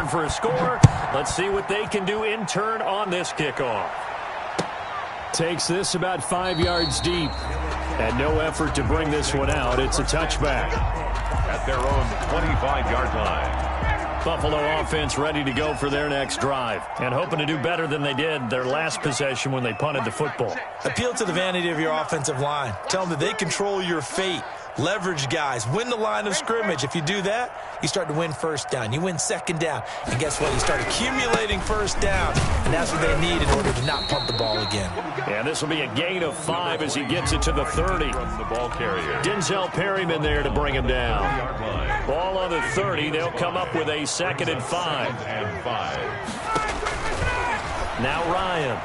return for a score. Let's see what they can do in turn on this kickoff. Takes this about 5 yards deep. And no effort to bring this one out. It's a touchback. At their own 25-yard line. Buffalo offense ready to go for their next drive and hoping to do better than they did their last possession when they punted the football. Appeal to the vanity of your offensive line. Tell them that they control your fate. Leverage guys. Win the line of scrimmage. If you do that, you start to win first down. You win second down. And guess what? You start accumulating first downs. And that's what they need in order to not punt the ball again. And this will be a gain of 5 as he gets it to the 30. The ball carrier. Denzel Perryman there to bring him down. Ball on the 30. They'll come up with a 2nd and 5. Now Ryan.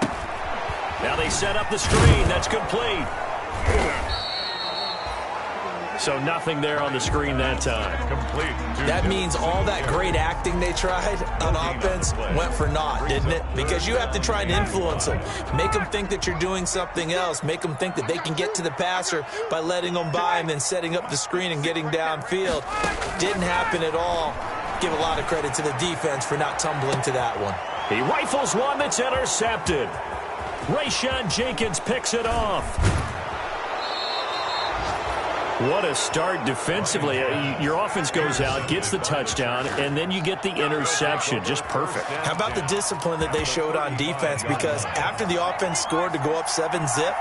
Now they set up the screen. That's complete. So nothing there on the screen that time. Complete. That means all that great acting they tried on offense went for naught, didn't it? Because you have to try and influence them. Make them think that you're doing something else. Make them think that they can get to the passer by letting them by and then setting up the screen and getting downfield. Didn't happen at all. Give a lot of credit to the defense for not tumbling to that one. He rifles one that's intercepted. Rayshawn Jenkins picks it off. What a start defensively. Your offense goes out, gets the touchdown, and then you get the interception. Just perfect. How about the discipline that they showed on defense? Because after the offense scored to go up 7-zip,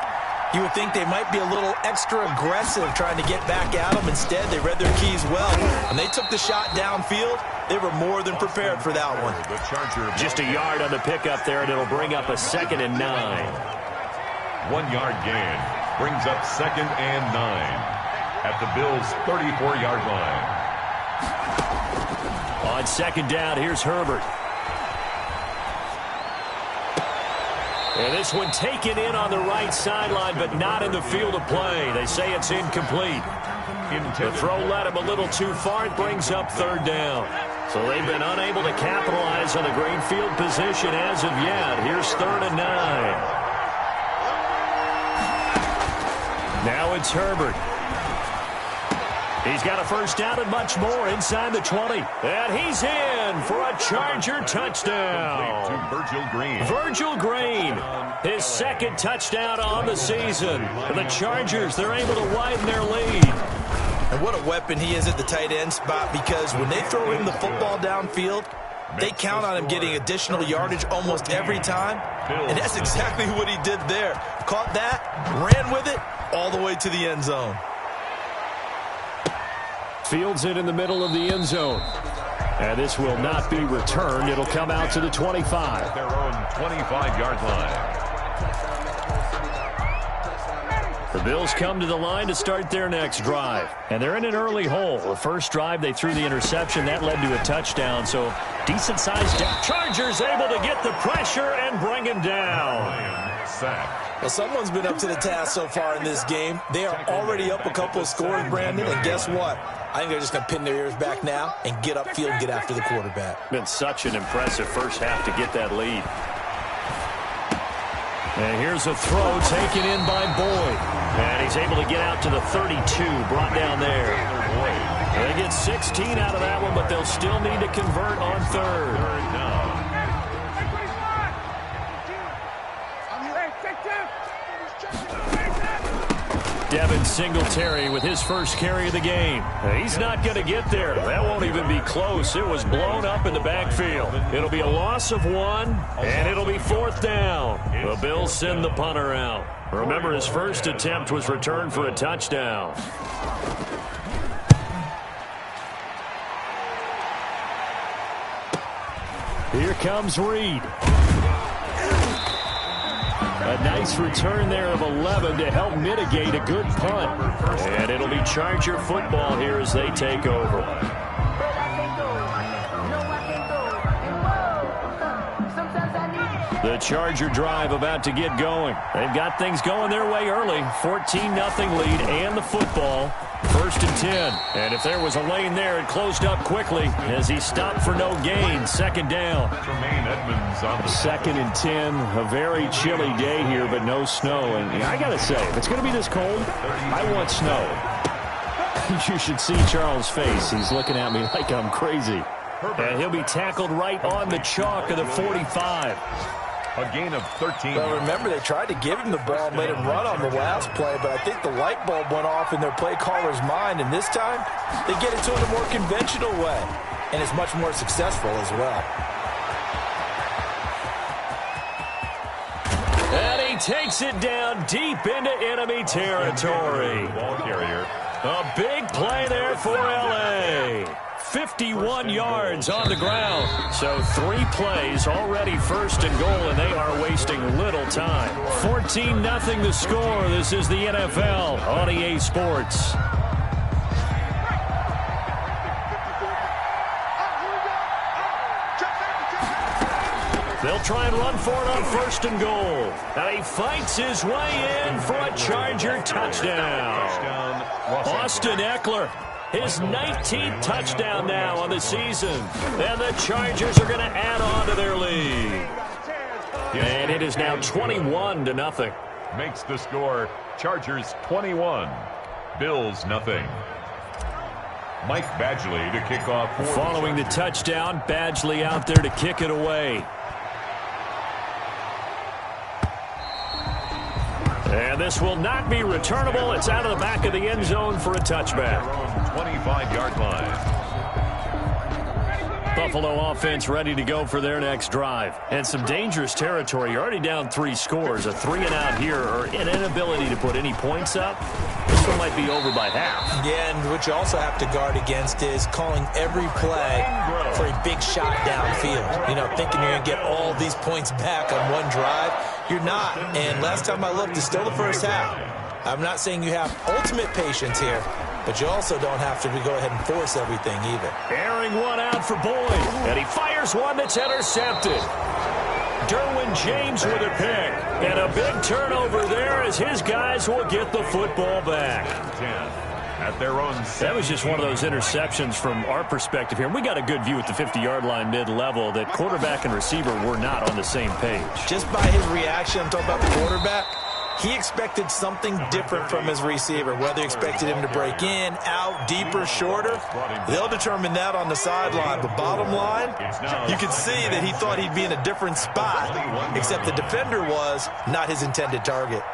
you would think they might be a little extra aggressive trying to get back at them. Instead, they read their keys well. When they took the shot downfield, they were more than prepared for that one. Just a yard on the pickup there, and it'll bring up a 2nd and 9. 1 yard gain brings up 2nd and 9. At the Bills' 34-yard line. On 2nd down, here's Herbert. And this one taken in on the right sideline, but not in the field of play. They say it's incomplete. The throw led him a little too far. It brings up 3rd down. So they've been unable to capitalize on a great field position as of yet. Here's 3rd and 9. Now it's Herbert. He's got a first down and much more inside the 20. And he's in for a Charger touchdown. To Virgil Green. Virgil Green, his 2nd touchdown on the season. And the Chargers, they're able to widen their lead. And what a weapon he is at the tight end spot, because when they throw him the football downfield, they count on him getting additional yardage almost every time. And that's exactly what he did there. Caught that, ran with it, all the way to the end zone. Fields it in the middle of the end zone. And this will not be returned. It'll come out to the 25. Their own 25-yard line. The Bills come to the line to start their next drive. And they're in an early hole. The first drive, they threw the interception. That led to a touchdown. So decent-sized down. Chargers able to get the pressure and bring him down. Sack. Well, someone's been up to the task so far in this game. They are already up a couple of scores, Brandon. And guess what? I think they're just going to pin their ears back now and get upfield and get after the quarterback. Been such an impressive first half to get that lead. And here's a throw taken in by Boyd. And he's able to get out to the 32, brought down there. They get 16 out of that one, but they'll still need to convert on 3rd. Devin Singletary with his first carry of the game. He's not going to get there. That won't even be close. It was blown up in the backfield. It'll be a loss of 1, and it'll be 4th down. The Bills send the punter out. Remember, his first attempt was returned for a touchdown. Here comes Reed. A nice return there of 11 to help mitigate a good punt. And it'll be Charger football here as they take over. The Charger drive about to get going. They've got things going their way early. 14-0 lead and the football. 1st and 10. And if there was a lane there, it closed up quickly as he stopped for no gain. 2nd down. 2nd and 10. A very chilly day here, but no snow. And I got to say, if it's going to be this cold, I want snow. You should see Charles' face. He's looking at me like I'm crazy. And he'll be tackled right on the chalk of the 45. A gain of 13. Well, remember, they tried to give him the ball and let him run on the last play, but I think the light bulb went off in their play caller's mind, and this time they get it to him in a more conventional way, and it's much more successful as well. And he takes it down deep into enemy territory. Ball carrier. A big play there for L.A. 51 yards on the ground. So 3 plays already first and goal, and they are wasting little time. 14-0 the score. This is the NFL on EA Sports. They'll try and run for it on first and goal. And he fights his way in for a Charger touchdown. Austin Eckler, his 19th touchdown now on the season. And the Chargers are going to add on to their lead. And it is now 21-0. Makes the score Chargers 21, Bills nothing. Mike Badgley to kick off. Following the touchdown, Badgley out there to kick it away. And this will not be returnable. It's out of the back of the end zone for a touchback. 25-yard line. Buffalo offense ready to go for their next drive. And some dangerous territory. You're already down 3 scores. A 3-and-out here, or an inability to put any points up. This one might be over by half. Yeah, and what you also have to guard against is calling every play for a big shot downfield. You know, thinking you're going to get all these points back on one drive. You're not. And last time I looked, it's still the first half. I'm not saying you have ultimate patience here, but you also don't have to go ahead and force everything either. Airing one out for Boyd. And he fires one that's intercepted. Derwin James with a pick. And a big turnover there as his guys will get the football back. 10 at their own. That was just one of those interceptions from our perspective here. We got a good view at the 50-yard line mid-level that quarterback and receiver were not on the same page. Just by his reaction, I'm talking about the quarterback, he expected something different from his receiver, whether he expected him to break in, out, deeper, shorter. They'll determine that on the sideline. But bottom line, you can see that he thought he'd be in a different spot, except the defender was not his intended target.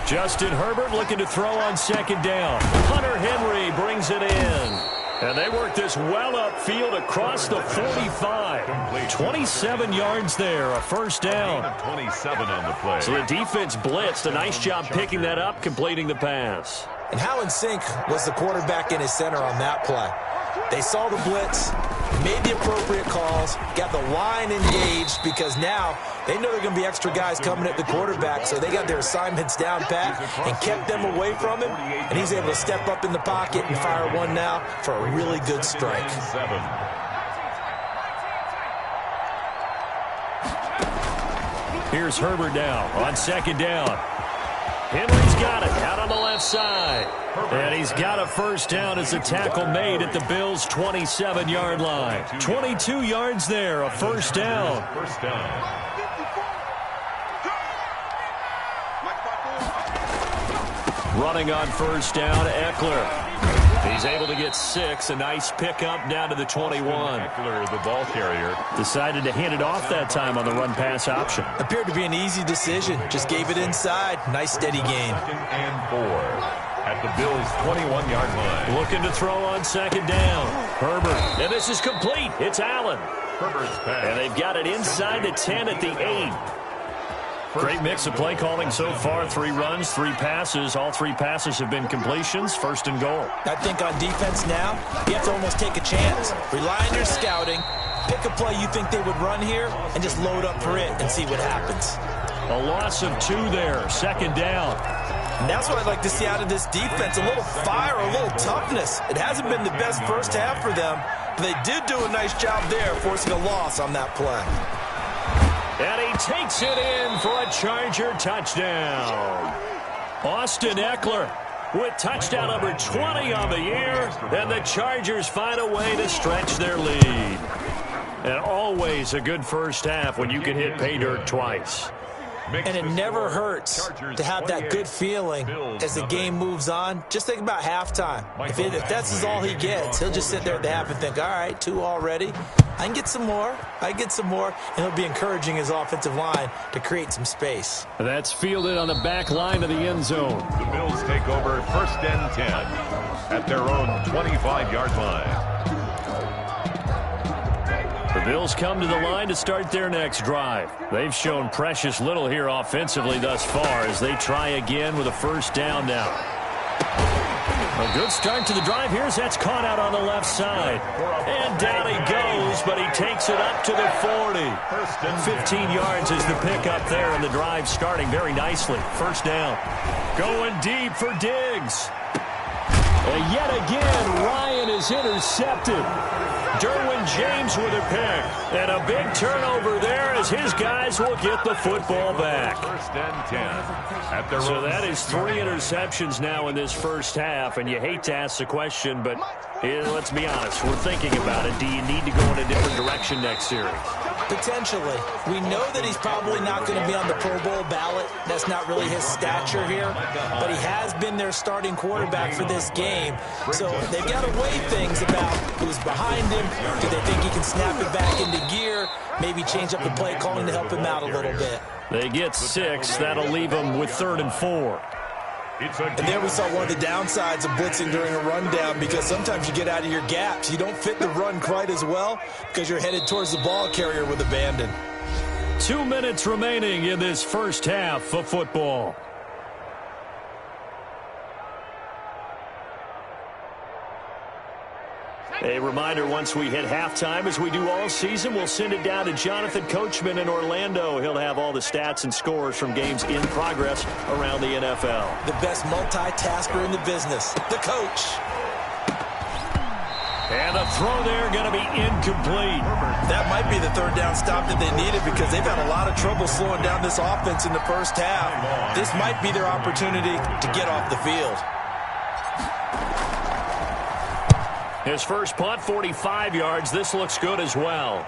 Justin Herbert looking to throw on second down. Hunter Henry brings it in. And they work this well upfield across the 45. 27 yards there, a first down. 27 on the play. So the defense blitzed. A nice job picking that up, completing the pass. And how in sync was the quarterback in his center on that play? They saw the blitz, made the appropriate calls, got the line engaged, because now they know there are going to be extra guys coming at the quarterback, so they got their assignments down pat and kept them away from him, and he's able to step up in the pocket and fire one now for a really good strike. Here's Herbert now on second down. Henry's got it out on the left side. And he's got a first down as a tackle made at the Bills' 27-yard line. 22 yards there, a first down. Running on first down, Eckler. He's able to get 6. A nice pickup down to the 21. Eckler, the ball carrier. Decided to hand it off that time on the run-pass option. Appeared to be an easy decision. Just gave it inside. Nice, steady game. 2nd and 4 at the Bills' 21-yard line. Looking to throw on second down. Herbert. And this is complete. It's Allen. Herbert's pass. And they've got it inside the 10 at the 8. Great mix of play calling so far. 3 runs, 3 passes. All 3 passes have been completions. First and goal. I think on defense now, you have to almost take a chance. Rely on your scouting. Pick a play you think they would run here and just load up for it and see what happens. A loss of 2 there. Second down. And that's what I'd like to see out of this defense. A little fire, a little toughness. It hasn't been the best first half for them, but they did do a nice job there forcing a loss on that play. And he takes it in for a Charger touchdown. Austin Eckler with touchdown number 20 on the year. And the Chargers find a way to stretch their lead. And always a good first half when you can hit pay dirt twice. And it never hurts to have that good feeling as the game moves on. Just think about halftime. If that's all he gets, he'll just sit there at the half and think, all right, 2 already. I can get some more. I can get some more. And he'll be encouraging his offensive line to create some space. That's fielded on the back line of the end zone. The Bills take over 1st and 10 at their own 25-yard line. The Bills come to the line to start their next drive. They've shown precious little here offensively thus far as they try again with a 1st down now. A good start to the drive here as that's caught out on the left side. And down he goes, but he takes it up to the 40. 15 yards is the pickup there, and the drive starting very nicely. 1st down. Going deep for Diggs. And yet again, Ryan is intercepted. Derwin James with a pick. And a big turnover there as his guys will get the football back. 1st and 10. So that is 3 interceptions now in this first half. And you hate to ask the question, but let's be honest. We're thinking about it. Do you need to go in a different direction next series? Potentially. We know that he's probably not going to be on the Pro Bowl ballot. That's not really his stature here. But he has been their starting quarterback for this game. So they've got to weigh things about who's behind him. Do they think he can snap it back into gear? Maybe change up the play calling to help him out a little bit. They get 6. That'll leave them with 3rd and 4. And there we saw one of the downsides of blitzing during a rundown, because sometimes you get out of your gaps. You don't fit the run quite as well because you're headed towards the ball carrier with abandon. 2 minutes remaining in this first half of football. A reminder, once we hit halftime, as we do all season, we'll send it down to Jonathan Coachman in Orlando. He'll have all the stats and scores from games in progress around the NFL. The best multitasker in the business, the coach. And the throw there going to be incomplete. That might be the 3rd down stop that they needed, because they've had a lot of trouble slowing down this offense in the first half. This might be their opportunity to get off the field. His first punt, 45 yards. This looks good as well.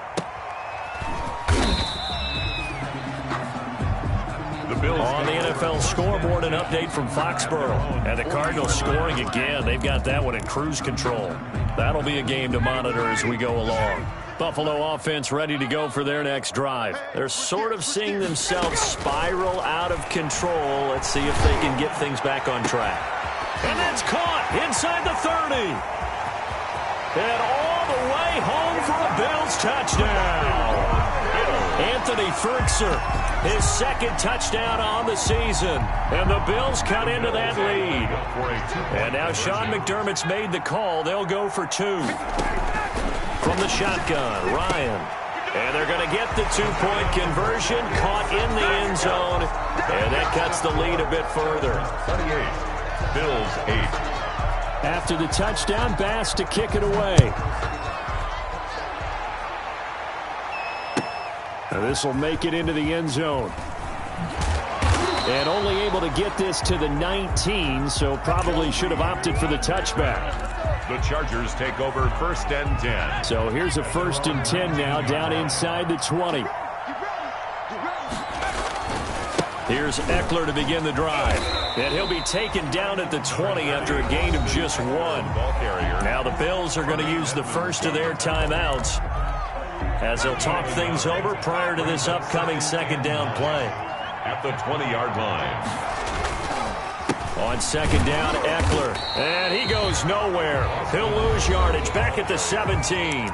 On the NFL scoreboard, an update from Foxborough. And the Cardinals scoring again. They've got that one in cruise control. That'll be a game to monitor as we go along. Buffalo offense ready to go for their next drive. They're sort of seeing themselves spiral out of control. Let's see if they can get things back on track. And that's caught inside the 30. And all the way home for a Bills touchdown. Anthony Ferguson, his 2nd touchdown on the season. And the Bills cut into that lead. And now Sean McDermott's made the call. They'll go for 2. From the shotgun, Ryan. And they're going to get the 2-point conversion. Caught in the end zone. And that cuts the lead a bit further. 28. Bills 8. After the touchdown, Bass to kick it away. Now this will make it into the end zone. And only able to get this to the 19, so probably should have opted for the touchback. The Chargers take over 1st and 10. So here's a 1st and 10 now, down inside the 20. Here's Eckler to begin the drive. And he'll be taken down at the 20 after a gain of just 1. Now the Bills are going to use the first of their timeouts as they'll talk things over prior to this upcoming 2nd down play. At the 20-yard line. On 2nd down, Eckler. And he goes nowhere. He'll lose yardage back at the 17.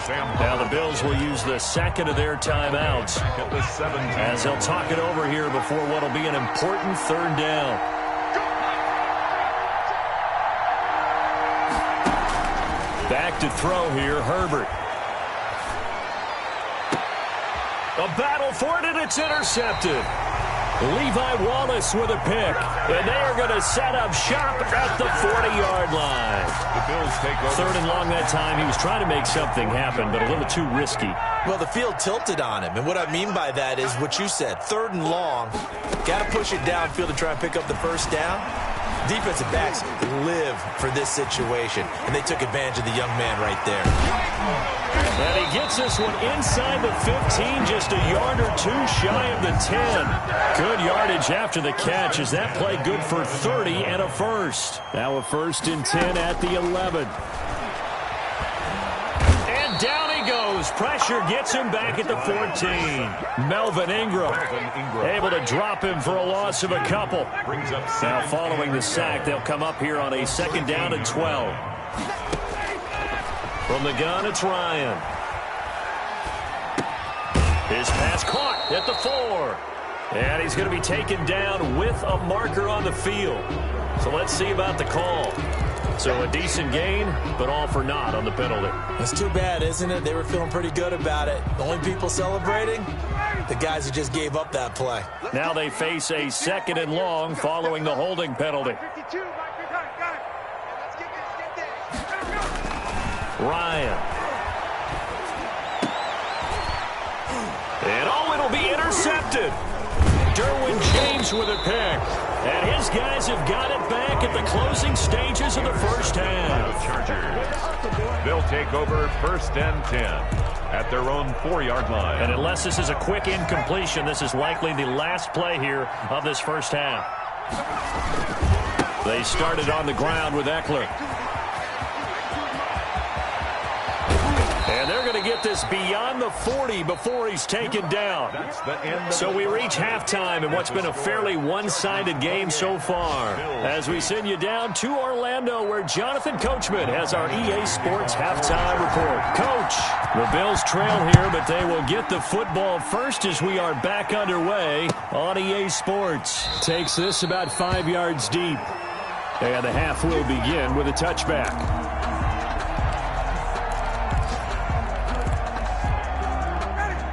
Now the Bills will use the 2nd of their timeouts as they'll talk it over here before what will be an important 3rd down. Back to throw here, Herbert. A battle for it, and it's intercepted. Levi Wallace with a pick, and they are going to set up shop at the 40-yard line. The Bills take over. 3rd and long that time. He was trying to make something happen, but a little too risky. Well, the field tilted on him, and what I mean by that is what you said. 3rd and long, got to push it downfield to try and pick up the 1st down. Defensive backs live for this situation, and they took advantage of the young man right there. And he gets this one inside the 15, just a yard or two shy of the 10. Good yardage after the catch. Is that play good for 30 and a first? Now a 1st and 10 at the 11. And down he goes. Pressure gets him back at the 14. Melvin Ingram able to drop him for a loss of a couple. Now following the sack, they'll come up here on a 2nd down and 12. From the gun, it's Ryan. His pass caught at the 4. And he's going to be taken down with a marker on the field. So let's see about the call. So a decent gain, but all for naught on the penalty. That's too bad, isn't it? They were feeling pretty good about it. The only people celebrating, the guys who just gave up that play. Now they face a 2nd and long following the holding penalty. Ryan. And it'll be intercepted. Derwin James with a pick. And his guys have got it back at the closing stages of the first half. Chargers. They'll take over 1st and 10 at their own 4-yard line. And unless this is a quick incompletion, this is likely the last play here of this first half. They started on the ground with Eckler. And they're going to get this beyond the 40 before he's taken down. So we reach halftime in what's been a fairly one-sided game so far. As we send you down to Orlando, where Jonathan Coachman has our EA Sports halftime report. Coach, the Bills trail here, but they will get the football first as we are back underway on EA Sports. Takes this about 5 yards deep. And the half will begin with a touchback.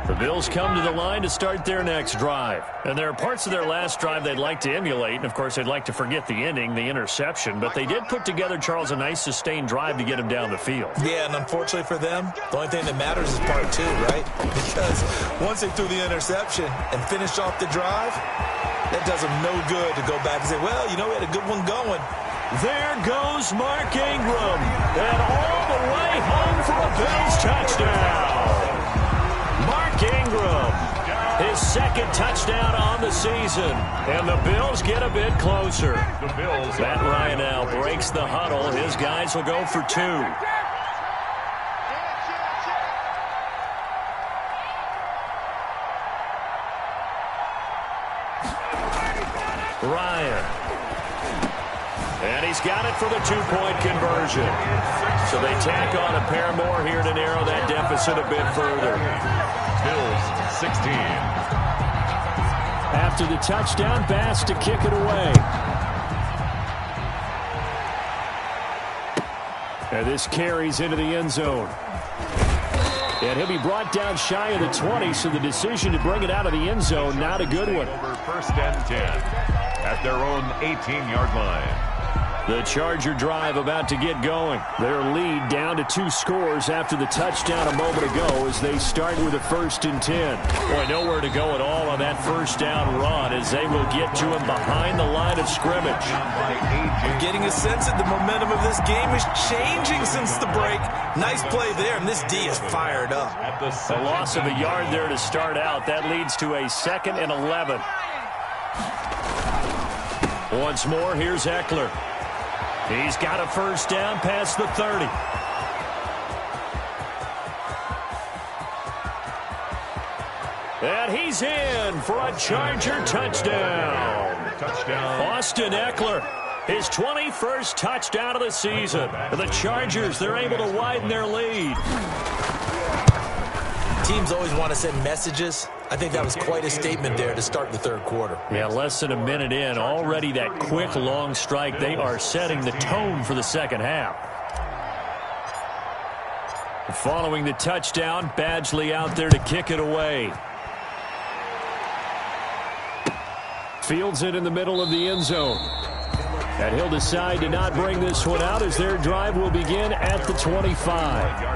The Bills come to the line to start their next drive. And there are parts of their last drive they'd like to emulate. And, of course, they'd like to forget the ending, the interception. But they did put together, Charles, a nice sustained drive to get him down the field. Yeah, and unfortunately for them, the only thing that matters is part 2, right? Because once they threw the interception and finished off the drive, that does them no good to go back and say, well, you know, we had a good one going. There goes Mark Ingram. And all the way home for a Bills touchdown. Mark Ingram, his 2nd touchdown on the season. And the Bills get a bit closer. Matt Ryan now breaks the huddle. His guys will go for 2. Ryan. And he's got it for the 2-point conversion. So they tack on a pair more here to narrow that deficit a bit further. Bills 16. After the touchdown, Bass to kick it away. And this carries into the end zone. And he'll be brought down shy of the 20, so the decision to bring it out of the end zone, not a good one. Over 1st and 10 at their own 18-yard line. The Charger drive about to get going. Their lead down to 2 scores after the touchdown a moment ago as they start with a 1st and 10. Boy, nowhere to go at all on that 1st down run as they will get to him behind the line of scrimmage. You're getting a sense that the momentum of this game is changing since the break. Nice play there, and this D is fired up. A loss of a yard there to start out. That leads to a 2nd and 11. Once more, here's Eckler. He's got a 1st down past the 30. And he's in for a Charger touchdown. Austin Eckler, his 21st touchdown of the season. The Chargers, they're able to widen their lead. Teams always want to send messages. I think that was quite a statement there to start the 3rd quarter. Yeah, less than a minute in. Already that quick, long strike. They are setting the tone for the 2nd half. Following the touchdown, Badgley out there to kick it away. Fields it in the middle of the end zone. And he'll decide to not bring this one out as their drive will begin at the 25.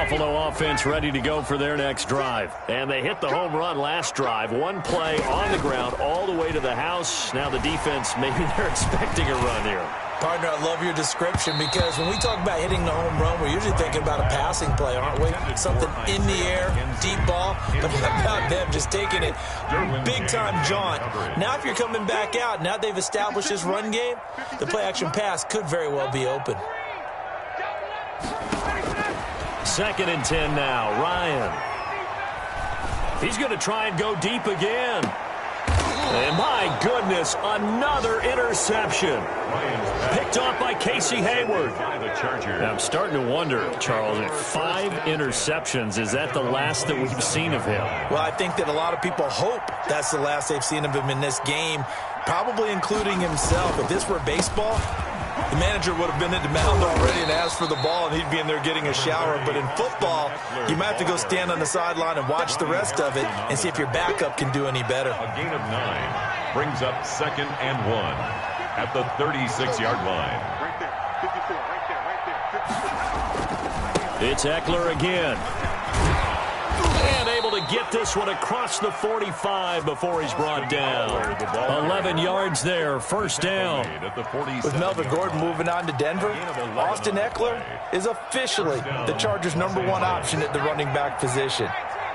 Buffalo offense ready to go for their next drive. And they hit the home run last drive. One play on the ground all the way to the house. Now the defense, maybe they're expecting a run here. Partner, I love your description because when we talk about hitting the home run, we're usually thinking about a passing play, aren't we? Something in the air, deep ball. But how about them just taking it big-time jaunt? Now if you're coming back out, now they've established this run game, the play-action pass could very well be open. 2nd and 10 now. Ryan. He's going to try and go deep again. And my goodness, another interception. Picked off by Casey Hayward. Now I'm starting to wonder, Charles, 5 interceptions, is that the last that we've seen of him? Well, I think that a lot of people hope that's the last they've seen of him in this game, probably including himself. If this were baseball, the manager would have been at the mound already and asked for the ball, and he'd be in there getting a shower. But in football, you might have to go stand on the sideline and watch the rest of it and see if your backup can do any better. A gain of 9 brings up 2nd and 1 at the 36-yard line. Right there. 54, right there. It's Eckler again. And able to get this one across the 45 before he's brought down. 11 yards there, 1st down. With Melvin Gordon moving on to Denver, Austin Eckler is officially the Chargers' #1 option at the running back position.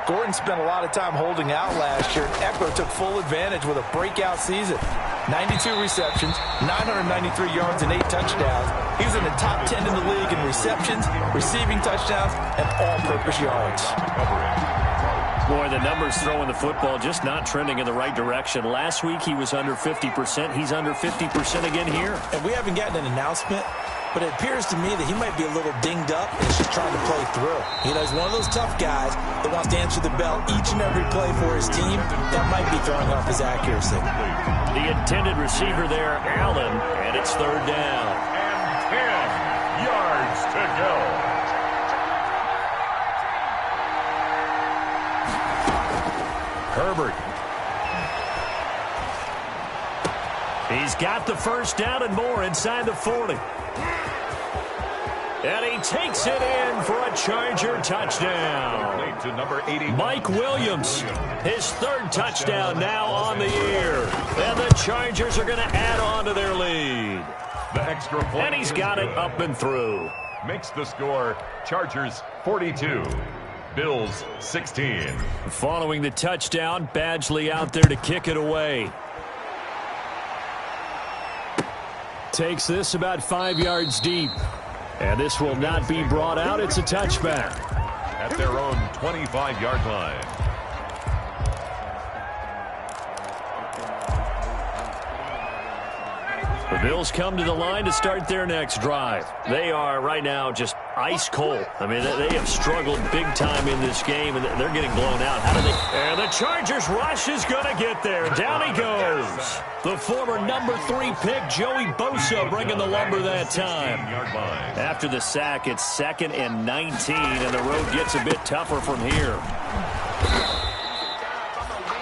Gordon spent a lot of time holding out last year. Eckler took full advantage with a breakout season. 92 receptions, 993 yards, and 8 touchdowns. He was in the top 10 in the league in receptions, receiving touchdowns, and all-purpose yards. Boy, the numbers throwing the football just not trending in the right direction. Last week he was under 50%. He's under 50% again here. And we haven't gotten an announcement, but it appears to me that he might be a little dinged up and is just trying to play through. You know, he's one of those tough guys that wants to answer the bell each and every play for his team. That might be throwing off his accuracy. The intended receiver there, Allen, and it's 3rd down. And 10 yards to go. Herbert. He's got the 1st down and more inside the 40. And he takes it in for a Charger touchdown. To number 80. Mike Williams, his 3rd touchdown now on the year. And the Chargers are going to add on to their lead. The extra point. And he's got it up and through. Makes the score Chargers 42. Bills 16. Following the touchdown, Badgley out there to kick it away. Takes this about 5 yards deep. And this will not be brought out. It's a touchback. At their own 25-yard line. The Bills come to the line to start their next drive. They are right now just ice cold. I mean, they have struggled big time in this game, and they're getting blown out. How do they? And the Chargers rush is going to get there. Down he goes. The former number 3 pick, Joey Bosa, bringing the lumber that time. After the sack, it's 2nd and 19, and the road gets a bit tougher from here.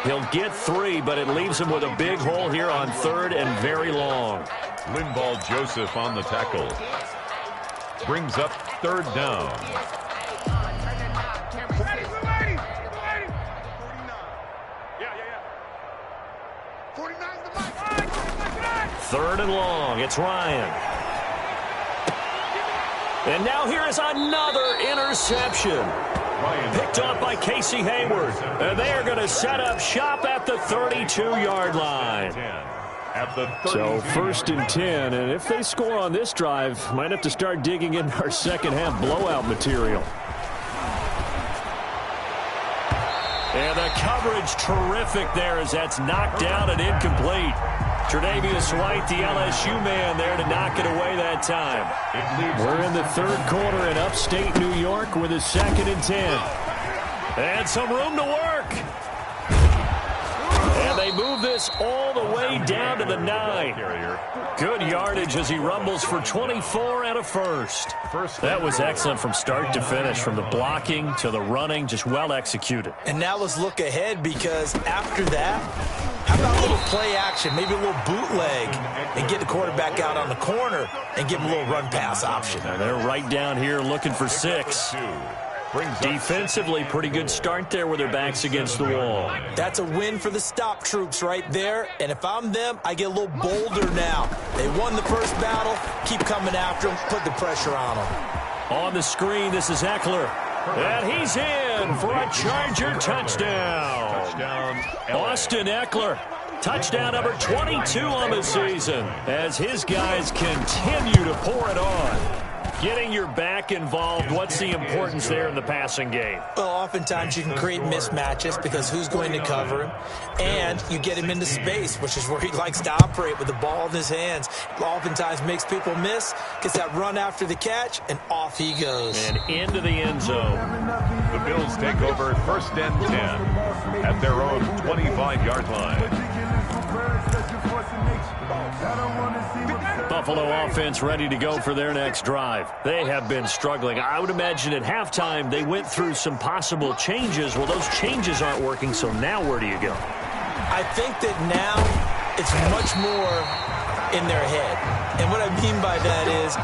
He'll get 3, but it leaves him with a big hole here on 3rd and very long. Linval Joseph on the tackle. Brings up 3rd down. Third and long. It's Ryan. And now here is another interception. Picked off by Casey Hayward. And they are going to set up shop at the 32-yard line. So 1st and 10, and if they score on this drive, might have to start digging in our second-half blowout material. And the coverage terrific there as that's knocked down and incomplete. Tre'Davious White, the LSU man there to knock it away that time. We're in the 3rd quarter in upstate New York with a 2nd and 10. And some room to work. And they move this all the way down to the 9. Good yardage as he rumbles for 24 and a first. That was excellent from start to finish, from the blocking to the running, just well executed. And now let's look ahead, because after that, how about a little play action, maybe a little bootleg, and get the quarterback out on the corner and give him a little run-pass option. And they're right down here looking for 6. Defensively, pretty good start there with their backs against the wall. That's a win for the stop troops right there. And if I'm them, I get a little bolder now. They won the first battle. Keep coming after them. Put the pressure on them. On the screen, this is Eckler. And he's in for a Charger touchdown. Austin Eckler. Touchdown number 22 on the season as his guys continue to pour it on. Getting your back involved, what's the importance there in the passing game? Well, oftentimes you can create mismatches because who's going to cover him? And you get him into space, which is where he likes to operate with the ball in his hands. Oftentimes makes people miss, gets that run after the catch, and off he goes. And into the end zone. The Bills take over 1st and 10 at their own 25-yard line. Buffalo offense ready to go for their next drive. They have been struggling. I would imagine at halftime they went through some possible changes. Well, those changes aren't working, so now where do you go? I think that now it's much more in their head. And what I mean by that is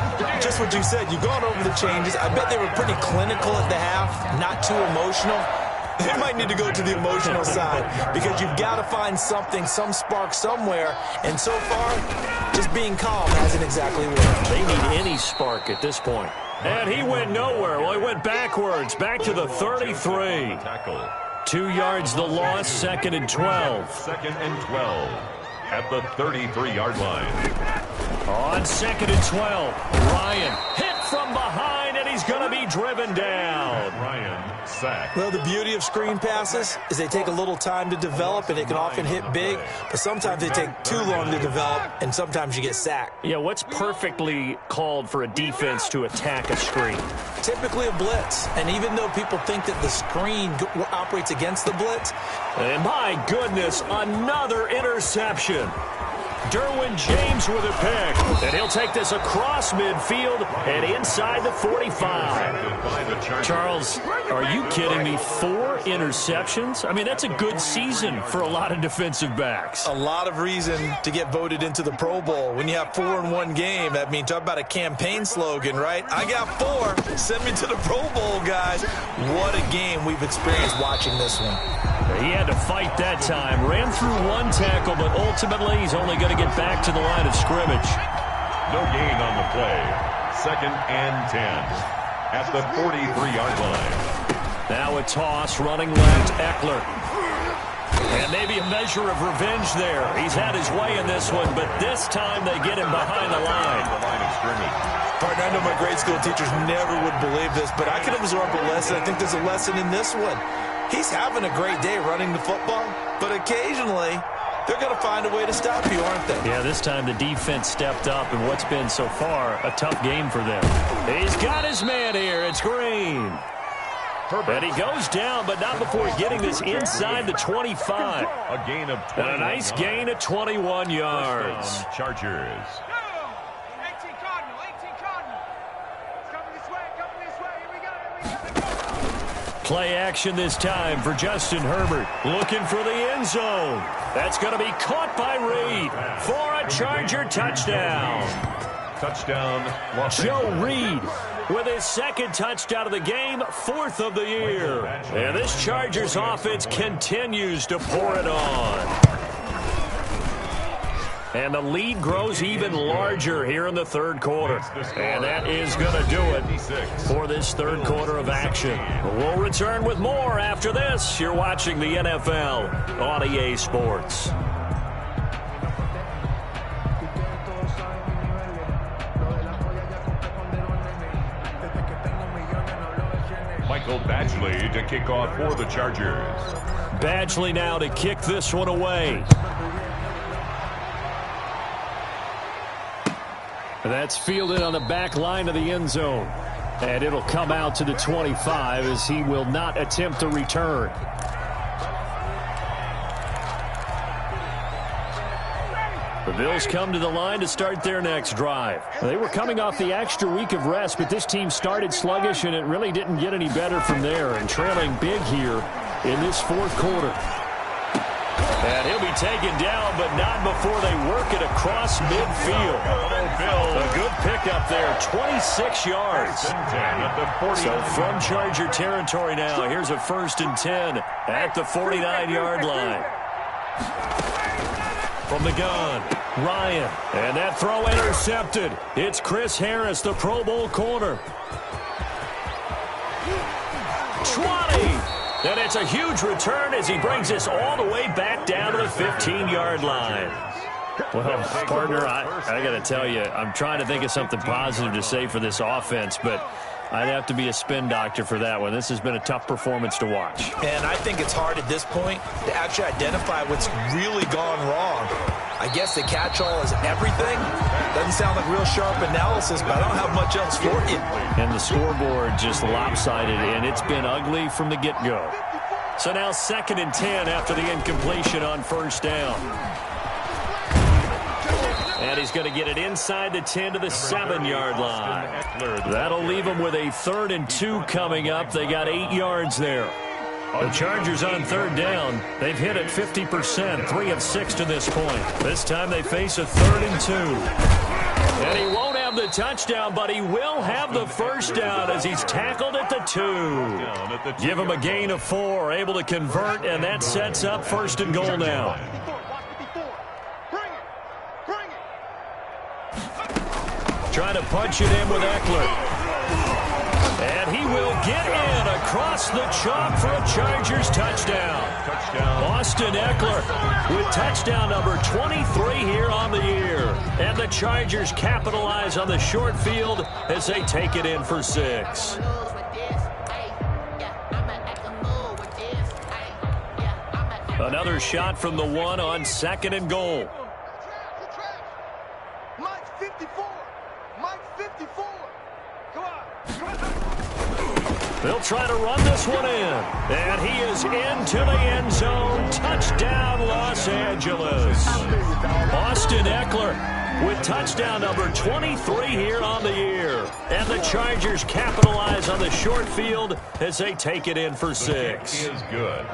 just what you said. You've gone over the changes. I bet they were pretty clinical at the half, not too emotional. They might need to go to the emotional side because you've got to find something, some spark somewhere. And so far, just being calm hasn't exactly worked. They need any spark at this point. And he went nowhere. Well, he went backwards, back to the 33. 2 yards the loss, 2nd and 12. 2nd and 12 at the 33-yard line. On 2nd and 12, Ryan hit from behind, and he's going to be driven down. Ryan sacked. Well, the beauty of screen passes is they take a little time to develop, and they can often hit big, but sometimes they take too long to develop, and sometimes you get sacked. Yeah, what's perfectly called for a defense to attack a screen? Typically a blitz, and even though people think that the screen operates against the blitz. And my goodness, another interception. Derwin James with a pick, and he'll take this across midfield and inside the 45. Charles, are you kidding me? 4 interceptions? I mean, that's a good season for a lot of defensive backs. A lot of reason to get voted into the Pro Bowl. When you have 4 in one game, that means talk about a campaign slogan, right? I got 4. Send me to the Pro Bowl, guys. What a game we've experienced watching this one. He had to fight that time. Ran through 1 tackle, but ultimately he's only going to get back to the line of scrimmage. No gain on the play. 2nd and 10 at the 43-yard line. Now a toss, running left, Eckler. And maybe a measure of revenge there. He's had his way in this one, but this time they get him behind the line. Partner, I know my grade school teachers never would believe this, but I can absorb a lesson. I think there's a lesson in this one. He's having a great day running the football, but occasionally they're going to find a way to stop you, aren't they? Yeah, this time the defense stepped up in what's been so far a tough game for them. He's got his man here. It's Green. And he goes down, but not before getting this inside the 25. A gain of 21. And a nice gain of 21 yards. Chargers. Play action this time for Justin Herbert. Looking for the end zone. That's going to be caught by Reed for a Charger touchdown. Touchdown. Joe Reed with his 2nd touchdown of the game, 4th of the year. And this Chargers offense continues to pour it on. And the lead grows even larger here in the 3rd quarter. And that is going to do it for this 3rd quarter of action. We'll return with more after this. You're watching the NFL on EA Sports. Michael Badgley to kick off for the Chargers. Badgley now to kick this one away. That's fielded on the back line of the end zone. And it'll come out to the 25 as he will not attempt a return. The Bills come to the line to start their next drive. They were coming off the extra week of rest, but this team started sluggish, and it really didn't get any better from there. And trailing big here in this 4th quarter. And he'll be taken down, but not before they work it across midfield. A good pickup there, 26 yards. So from Charger territory now, here's a 1st and 10 at the 49-yard line. From the gun, Ryan. And that throw intercepted. It's Chris Harris, the Pro Bowl corner. 20. And it's a huge return as he brings us all the way back down to the 15-yard line. Well, partner, I got to tell you, I'm trying to think of something positive to say for this offense, but I'd have to be a spin doctor for that one. This has been a tough performance to watch. And I think it's hard at this point to actually identify what's really gone wrong. I guess the catch-all is everything. Doesn't sound like real sharp analysis, but I don't have much else for you. And the scoreboard just lopsided, and it's been ugly from the get-go. So now 2nd and 10 after the incompletion on 1st down. And he's going to get it inside the 10 to the 7-yard line. That'll leave them with a 3rd and 2 coming up. They got 8 yards there. The Chargers on 3rd down. They've hit it 50%, 3 of 6 to this point. This time they face a 3rd and 2. And he won't have the touchdown, but he will have the 1st down as he's tackled at the 2. Give him a gain of 4, able to convert, and that sets up 1st and goal now. Trying to punch it in with Eckler. And he will get in across the chalk for a Chargers touchdown. Austin Eckler with touchdown number 23 here on the year. And the Chargers capitalize on the short field as they take it in for 6. Another shot from the 1 on 2nd and goal. They'll try to run this one in. And he is into the end zone. Touchdown, Los Angeles. Austin Eckler with touchdown number 23 here on the year. And the Chargers capitalize on the short field as they take it in for 6. Is good.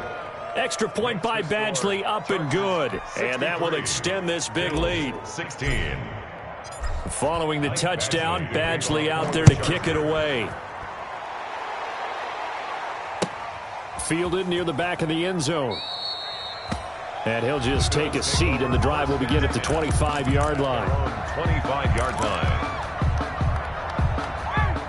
Extra point by Badgley, up and good. And that will extend this big lead. 16. Following the touchdown, Badgley out there to kick it away. Fielded near the back of the end zone. And he'll just take a seat, and the drive will begin at the 25-yard line. 25-yard line.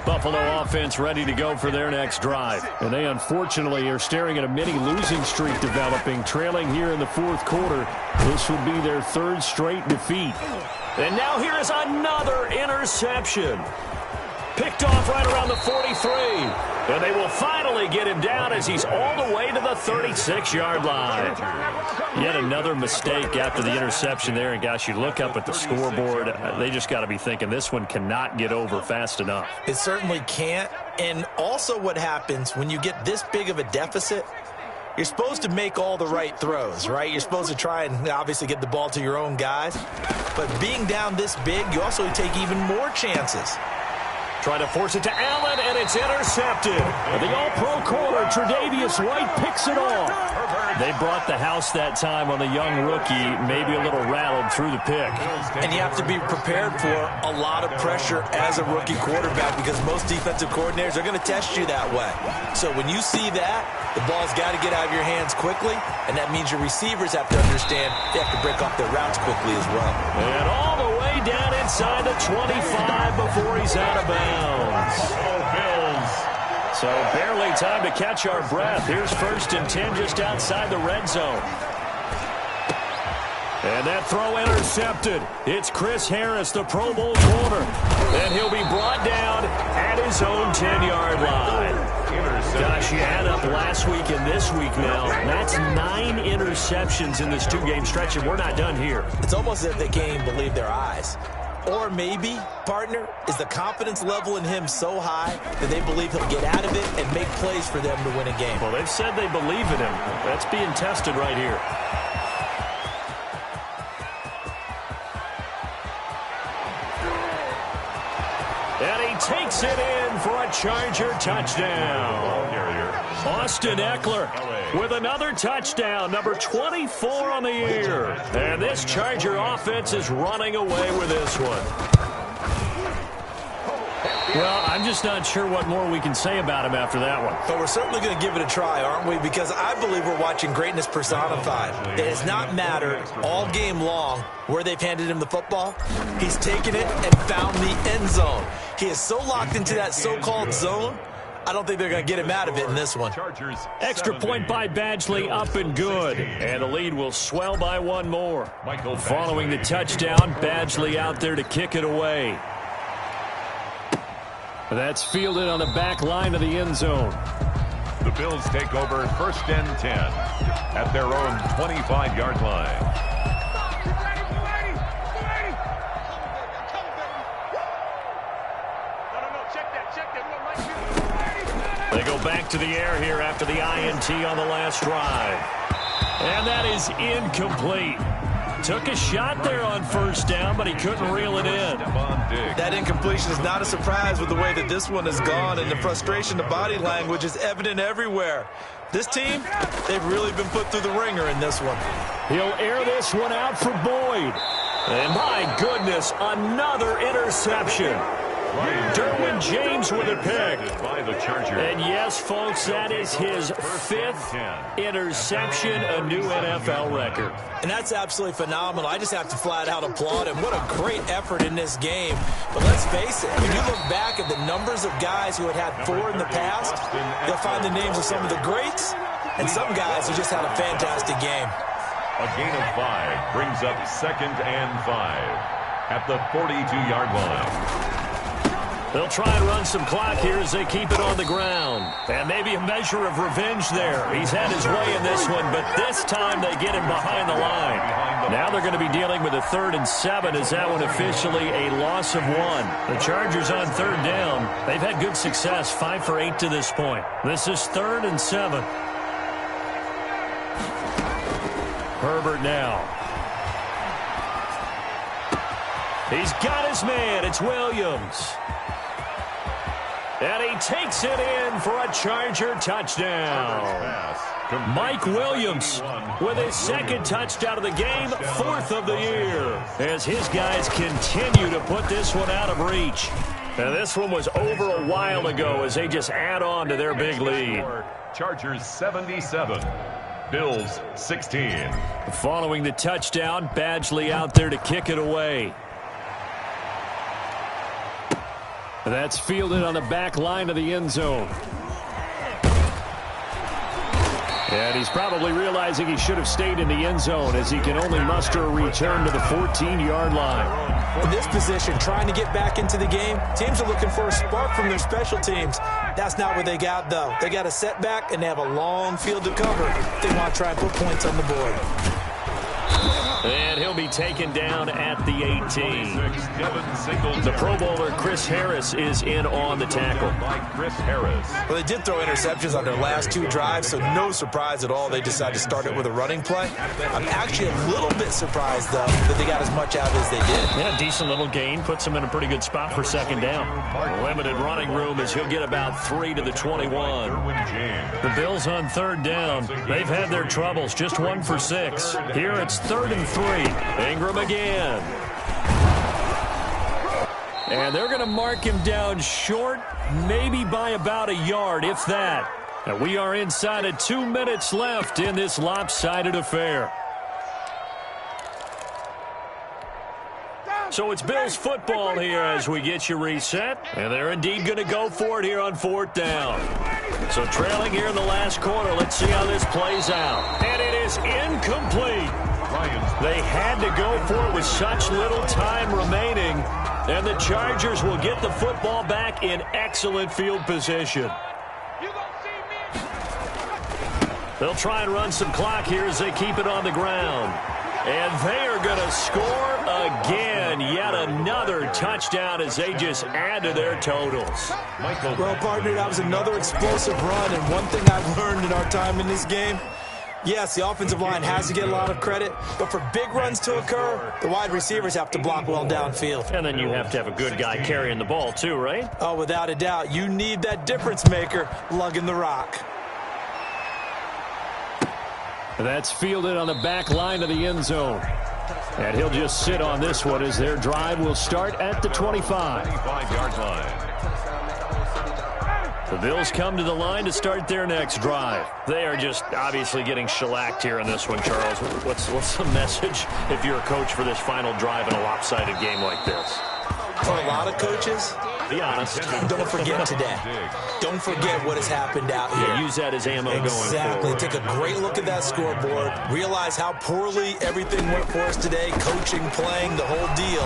Buffalo offense ready to go for their next drive. And they unfortunately are staring at a mini losing streak developing, trailing here in the 4th quarter. This would be their 3rd straight defeat. And now here is another interception. Picked off right around the 43. And they will finally get him down as he's all the way to the 36-yard line. Yet another mistake after the interception there. And, gosh, you look up at the scoreboard. They just got to be thinking this one cannot get over fast enough. It certainly can't. And also what happens when you get this big of a deficit, you're supposed to make all the right throws, right? You're supposed to try and obviously get the ball to your own guys. But being down this big, you also take even more chances. Trying to force it to Allen, and it's intercepted. The all-pro corner, Tre'Davious White, picks it off. They brought the house that time on the young rookie, maybe a little rattled through the pick. And you have to be prepared for a lot of pressure as a rookie quarterback because most defensive coordinators are going to test you that way. So when you see that, the ball's got to get out of your hands quickly, and that means your receivers have to understand they have to break off their routes quickly as well. And all the way down inside the 25 before he's out of bounds. So barely time to catch our breath. Here's 1st and 10 just outside the red zone. And that throw intercepted. It's Chris Harris, the Pro Bowl corner. And he'll be brought down at his own 10-yard line. Gosh, you add up last week and this week now. That's 9 interceptions in this 2-game stretch, and we're not done here. It's almost as if they can't even believe their eyes. Or maybe, partner, is the confidence level in him so high that they believe he'll get out of it and make plays for them to win a game. Well, they've said they believe in him. That's being tested right here. And he takes it in for a Charger touchdown. Austin Eckler with another touchdown, number 24 on the year. And this Charger offense is running away with this one. Well, I'm just not sure what more we can say about him after that one. But we're certainly going to give it a try, aren't we? Because I believe we're watching greatness personified. It has not mattered all game long where they've handed him the football. He's taken it and found the end zone. He is so locked into that so-called zone, I don't think they're going to get him out of it in this one. Extra point by Badgley, up and good. And the lead will swell by one more. Following the touchdown, Badgley out there to kick it away. That's fielded on the back line of the end zone. The Bills take over 1st and 10 at their own 25-yard line. They go back to the air here after the INT on the last drive. And that is incomplete. Took a shot there on 1st down, but he couldn't reel it in. That incompletion is not a surprise with the way that this one has gone, and the frustration, the body language is evident everywhere. This team, they've really been put through the ringer in this one. He'll air this one out for Boyd. And my goodness, another interception. Derwin James with a pick. And yes, folks, that is his 5th interception, a new NFL record. And that's absolutely phenomenal. I just have to flat out applaud him. What a great effort in this game. But let's face it, when you look back at the numbers of guys who had 4 in the past, you'll find the names of some of the greats and some guys who just had a fantastic game. A gain of 5 brings up 2nd and 5 at the 42-yard line. They'll try and run some clock here as they keep it on the ground. And maybe a measure of revenge there. He's had his way in this one, but this time they get him behind the line. Now they're going to be dealing with a 3rd and 7 as that one officially a loss of 1. The Chargers on 3rd down. They've had good success, 5 for 8 to this point. This is 3rd and 7. Herbert now. He's got his man. It's Williams. And he takes it in for a Charger touchdown. Mike Williams with his 2nd touchdown of the game, 4th of the year, as his guys continue to put this one out of reach. And this one was over a while ago as they just add on to their big lead. Chargers 77, Bills 16. Following the touchdown, Badgley out there to kick it away. That's fielded on the back line of the end zone. And he's probably realizing he should have stayed in the end zone as he can only muster a return to the 14-yard line. In this position, trying to get back into the game, teams are looking for a spark from their special teams. That's not what they got, though. They got a setback, and they have a long field to cover. They want to try and put points on the board. And he'll be taken down at the 18. The Pro Bowler Chris Harris is in on the tackle. Well, they did throw interceptions on their last 2 drives, so no surprise at all they decided to start it with a running play. I'm actually a little bit surprised, though, that they got as much out as they did. Yeah, decent little gain. Puts him in a pretty good spot for 2nd down. Limited running room as he'll get about 3 to the 21. The Bills on 3rd down. They've had their troubles. Just 1 for 6. Here it's 3rd and 3. Ingram again. And they're going to mark him down short, maybe by about a yard, if that. And we are inside of 2 minutes left in this lopsided affair. So it's Bills football here as we get you reset. And they're indeed going to go for it here on 4th down. So trailing here in the last quarter, let's see how this plays out. And it is incomplete. They had to go for it with such little time remaining. And the Chargers will get the football back in excellent field position. They'll try and run some clock here as they keep it on the ground. And they are going to score again. Yet another touchdown as they just add to their totals. Well, partner, that was another explosive run. And one thing I've learned in our time in this game, Yes, the offensive line has to get a lot of credit, but for big runs to occur, the wide receivers have to block well downfield. And then you have to have a good guy carrying the ball too, right? Oh, without a doubt. You need that difference maker lugging the rock. That's fielded on the back line of the end zone. And he'll just sit on this one as their drive will start at the 25. 25-yard line. The Bills come to the line to start their next drive. They are just obviously getting shellacked here in this one, Charles. What's the message if you're a coach for this final drive in a lopsided game like this? For a lot of coaches, be honest. Don't forget today. Don't forget what has happened out here. Yeah, use that as ammo going forward. Exactly. Take a great look at that scoreboard. Realize how poorly everything went for us today. Coaching, playing, the whole deal.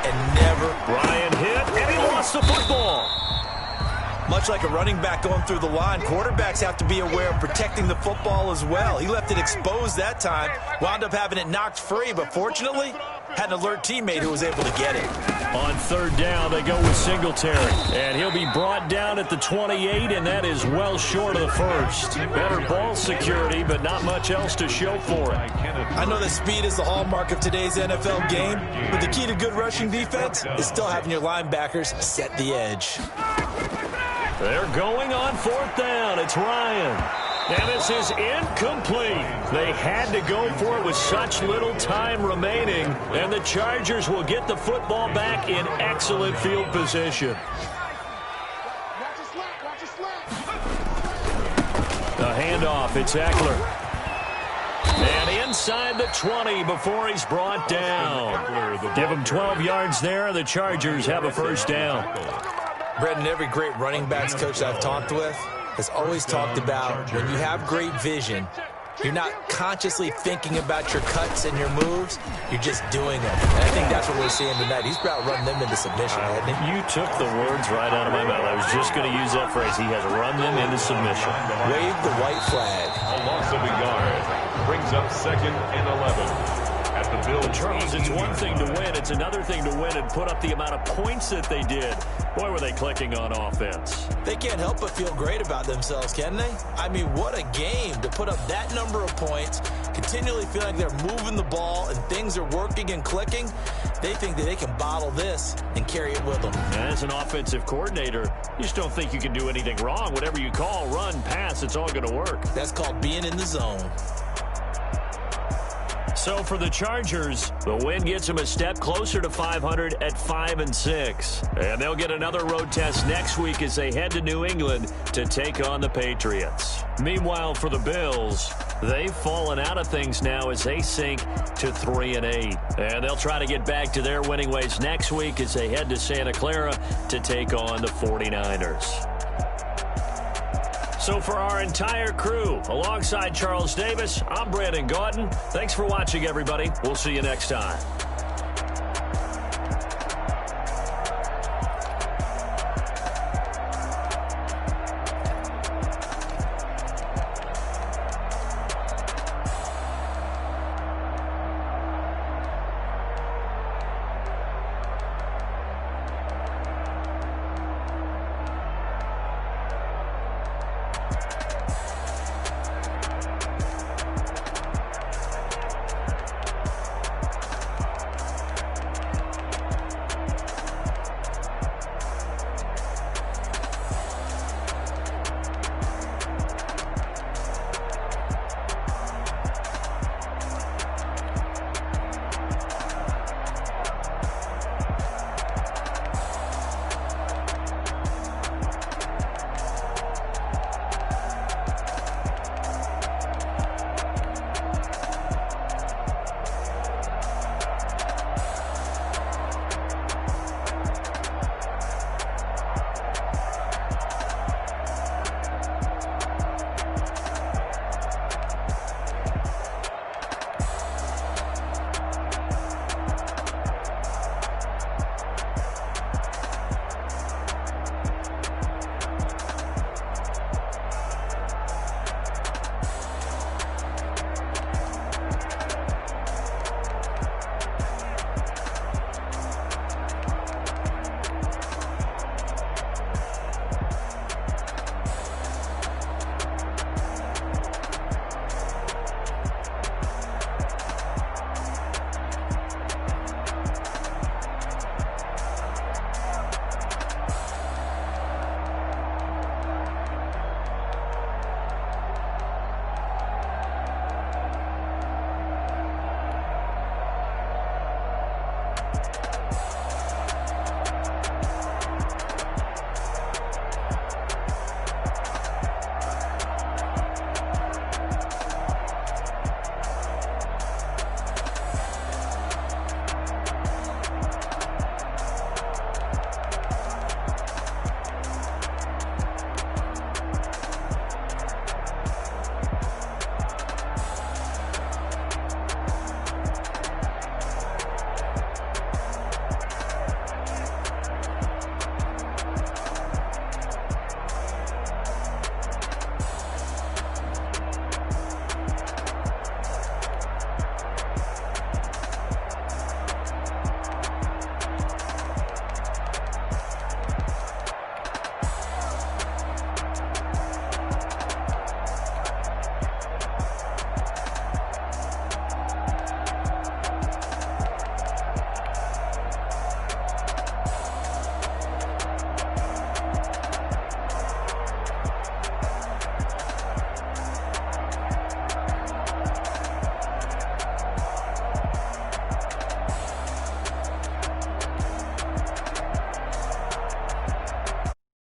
And never. Ryan hit, and he lost the football. Much like a running back going through the line, quarterbacks have to be aware of protecting the football as well. He left it exposed that time, wound up having it knocked free, but fortunately, had an alert teammate who was able to get it. On third down, they go with Singletary, and he'll be brought down at the 28, and that is well short of the first. Better ball security, but not much else to show for it. I know that speed is the hallmark of today's NFL game, but the key to good rushing defense is still having your linebackers set the edge. They're going on fourth down. It's Ryan. And this is incomplete. They had to go for it with such little time remaining. And the Chargers will get the football back in excellent field position. The handoff, it's Eckler. And inside the 20 before he's brought down. Give him 12 yards there. The Chargers have a first down. Brendan, every great running backs coach I've talked with has always talked about when you have great vision, you're not consciously thinking about your cuts and your moves, you're just doing them. And I think that's what we're seeing tonight. He's about running them into submission, hasn't he? You took the words right out of my mouth. I was just going to use that phrase. He has run them into submission. Wave the white flag. A loss of a yard brings up 2nd and 11. At the Bills. Charles, it's one thing to win. It's another thing to win and put up the amount of points that they did. Boy, were they clicking on offense. They can't help but feel great about themselves, can they? I mean, what a game to put up that number of points, continually feeling like they're moving the ball and things are working and clicking. They think that they can bottle this and carry it with them. As an offensive coordinator, you just don't think you can do anything wrong. Whatever you call, run, pass, it's all going to work. That's called being in the zone. So for the Chargers, the win gets them a step closer to 500 at 5-6. And they'll get another road test next week as they head to New England to take on the Patriots. Meanwhile, for the Bills, they've fallen out of things now as they sink to 3-8. And they'll try to get back to their winning ways next week as they head to Santa Clara to take on the 49ers. So for our entire crew, alongside Charles Davis, I'm Brandon Gaudin. Thanks for watching, everybody. We'll see you next time.